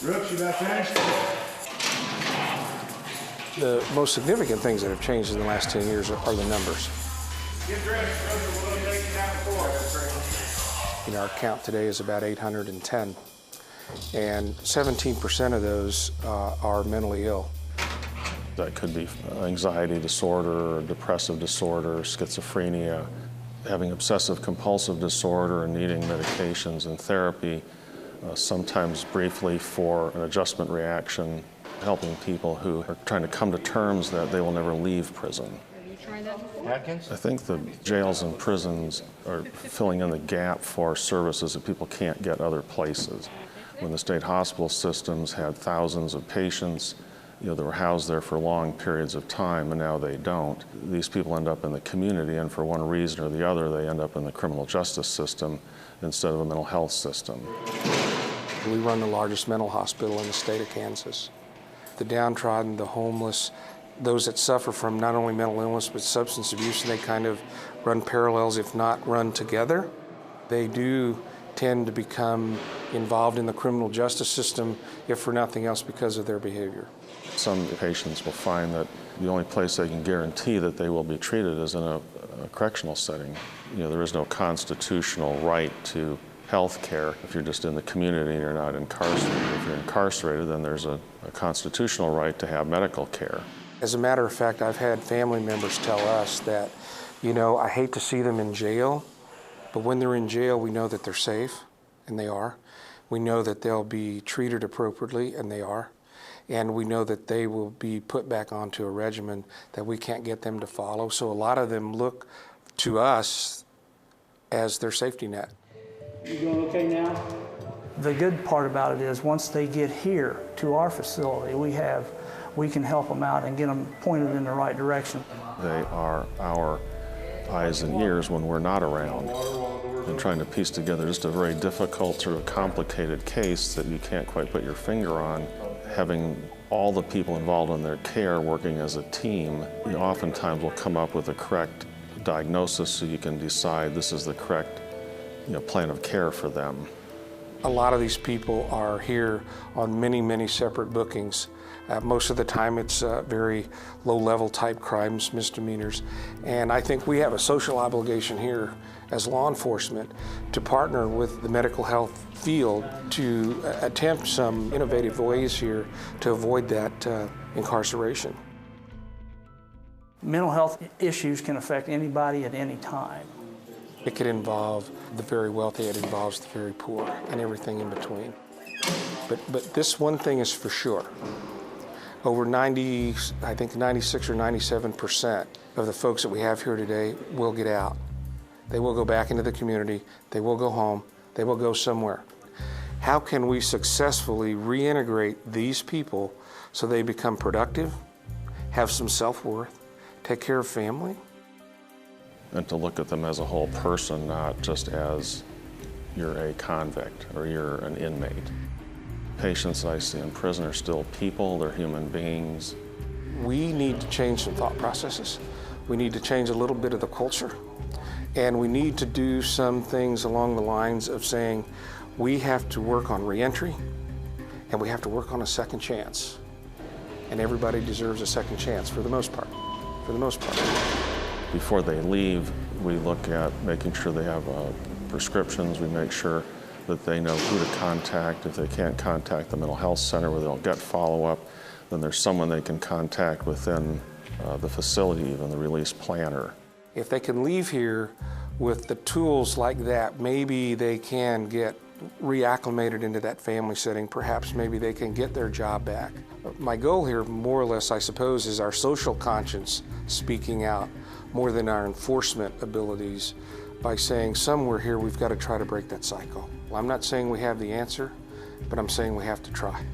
Brooks, you about finished? The most significant things that have changed in the last 10 years are the numbers. Get dressed, brother. We'll take you down the floor. Our count today is about 810, and 17% of those are mentally ill. That could be anxiety disorder, or depressive disorder, schizophrenia, having obsessive compulsive disorder and needing medications and therapy, sometimes briefly for an adjustment reaction, helping people who are trying to come to terms that they will never leave prison. Atkins? I think the jails and prisons are filling in the gap for services that people can't get other places. When the state hospital systems had thousands of patients, that were housed there for long periods of time, and now they don't. These people end up in the community, and for one reason or the other, they end up in the criminal justice system instead of a mental health system. We run the largest mental hospital in the state of Kansas. The downtrodden, the homeless, those that suffer from not only mental illness but substance abuse, and they kind of run parallels, if not run together. They do tend to become involved in the criminal justice system, if for nothing else, because of their behavior. Some patients will find that the only place they can guarantee that they will be treated is in a correctional setting. There is no constitutional right to health care if you're just in the community and you're not incarcerated. If you're incarcerated, then there's a constitutional right to have medical care. As a matter of fact, I've had family members tell us that, I hate to see them in jail, but when they're in jail, we know that they're safe, and they are. We know that they'll be treated appropriately, and they are. And we know that they will be put back onto a regimen that we can't get them to follow. So a lot of them look to us as their safety net. You doing okay now? The good part about it is once they get here to our facility, we can help them out and get them pointed in the right direction. They are our eyes and ears when we're not around, and trying to piece together just a very difficult, sort of complicated case that you can't quite put your finger on. Having all the people involved in their care working as a team, you oftentimes will come up with the correct diagnosis so you can decide this is the correct plan of care for them. A lot of these people are here on many, many separate bookings. Most of the time it's very low-level type crimes, misdemeanors, and I think we have a social obligation here as law enforcement to partner with the medical health field to attempt some innovative ways here to avoid that incarceration. Mental health issues can affect anybody at any time. It could involve the very wealthy, it involves the very poor, and everything in between. But this one thing is for sure. Over 96 or 97% of the folks that we have here today will get out. They will go back into the community, they will go home, they will go somewhere. How can we successfully reintegrate these people so they become productive, have some self-worth, take care of family? And to look at them as a whole person, not just as you're a convict or you're an inmate. Patients that I see in prison are still people, they're human beings. We need to change some thought processes. We need to change a little bit of the culture. And we need to do some things along the lines of saying we have to work on reentry and we have to work on a second chance. And everybody deserves a second chance for the most part, Before they leave, we look at making sure they have prescriptions. We make sure that they know who to contact. If they can't contact the mental health center where they'll get follow-up, then there's someone they can contact within the facility, even the release planner. If they can leave here with the tools like that, maybe they can get reacclimated into that family setting. Perhaps maybe they can get their job back. My goal here, more or less, I suppose, is our social conscience speaking out more than our enforcement abilities by saying somewhere here we've got to try to break that cycle. Well, I'm not saying we have the answer, but I'm saying we have to try.